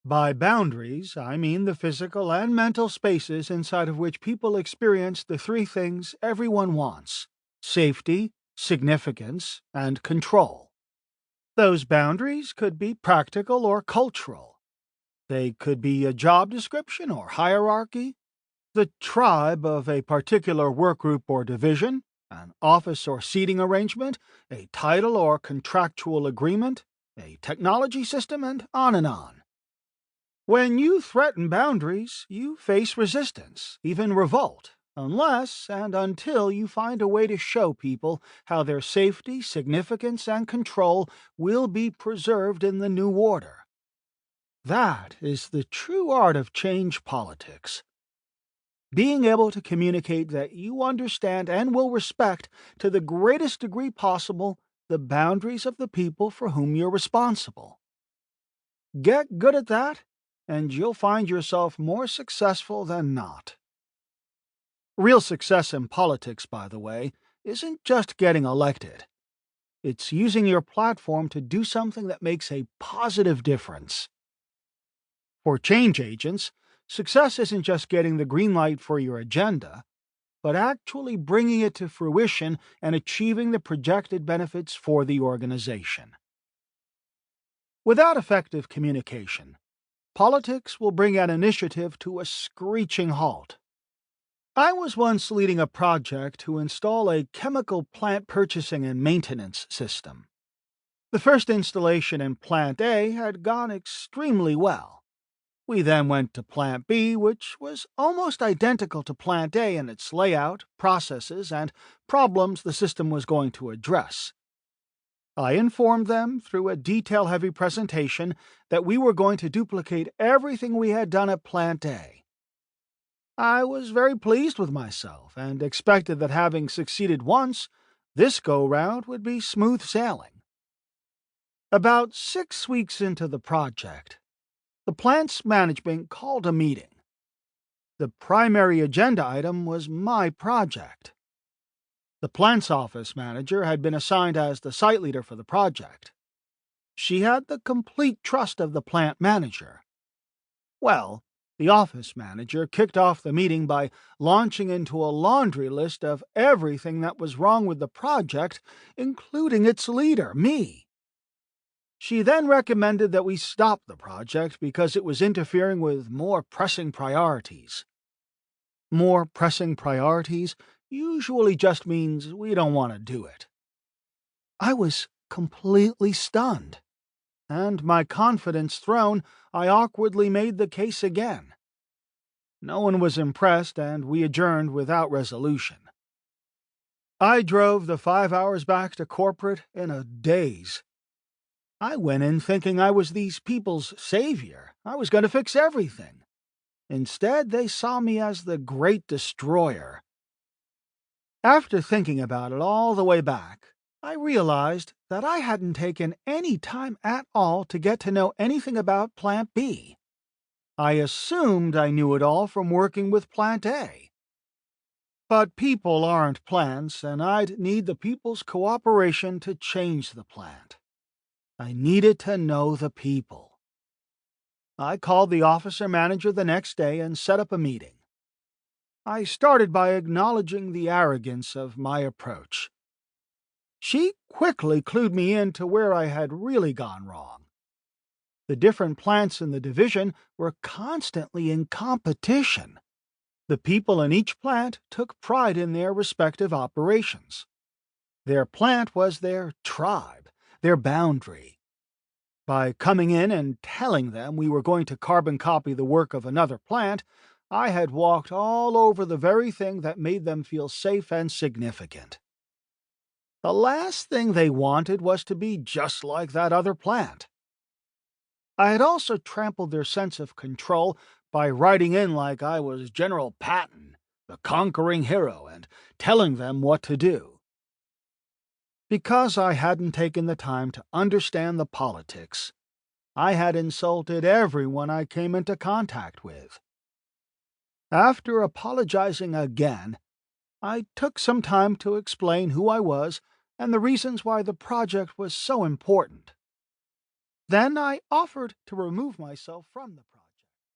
By boundaries, I mean the physical and mental spaces inside of which people experience the three things everyone wants: safety, significance, and control. Those boundaries could be practical or cultural. They could be a job description or hierarchy, the tribe of a particular workgroup or division, an office or seating arrangement, a title or contractual agreement, a technology system, and on and on. When you threaten boundaries, you face resistance, even revolt, unless and until you find a way to show people how their safety, significance, and control will be preserved in the new order. That is the true art of change politics. Being able to communicate that you understand and will respect to the greatest degree possible the boundaries of the people for whom you're responsible. Get good at that, and you'll find yourself more successful than not. Real success in politics, by the way, isn't just getting elected. It's using your platform to do something that makes a positive difference. For change agents, success isn't just getting the green light for your agenda, but actually bringing it to fruition and achieving the projected benefits for the organization. Without effective communication, politics will bring an initiative to a screeching halt. I was once leading a project to install a chemical plant purchasing and maintenance system. The first installation in Plant A had gone extremely well. We then went to Plant B, which was almost identical to Plant A in its layout, processes, and problems the system was going to address. I informed them through a detail-heavy presentation that we were going to duplicate everything we had done at Plant A. I was very pleased with myself and expected that having succeeded once, this go-round would be smooth sailing. About 6 weeks into the project, the plant's management called a meeting. The primary agenda item was my project. The plant's office manager had been assigned as the site leader for the project. She had the complete trust of the plant manager. Well, the office manager kicked off the meeting by launching into a laundry list of everything that was wrong with the project, including its leader, me. She then recommended that we stop the project because it was interfering with more pressing priorities. More pressing priorities usually just means we don't want to do it. I was completely stunned, and my confidence thrown, I awkwardly made the case again. No one was impressed, and we adjourned without resolution. I drove the 5 hours back to corporate in a daze. I went in thinking I was these people's savior. I was going to fix everything. Instead, they saw me as the great destroyer. After thinking about it all the way back, I realized that I hadn't taken any time at all to get to know anything about Plant B. I assumed I knew it all from working with Plant A. But people aren't plants, and I'd need the people's cooperation to change the plant. I needed to know the people. I called the officer manager the next day and set up a meeting. I started by acknowledging the arrogance of my approach. She quickly clued me in to where I had really gone wrong. The different plants in the division were constantly in competition. The people in each plant took pride in their respective operations. Their plant was their tribe, their boundary. By coming in and telling them we were going to carbon copy the work of another plant, I had walked all over the very thing that made them feel safe and significant. The last thing they wanted was to be just like that other plant. I had also trampled their sense of control by riding in like I was General Patton, the conquering hero, and telling them what to do. Because I hadn't taken the time to understand the politics, I had insulted everyone I came into contact with. After apologizing again, I took some time to explain who I was and the reasons why the project was so important. Then I offered to remove myself from the problem.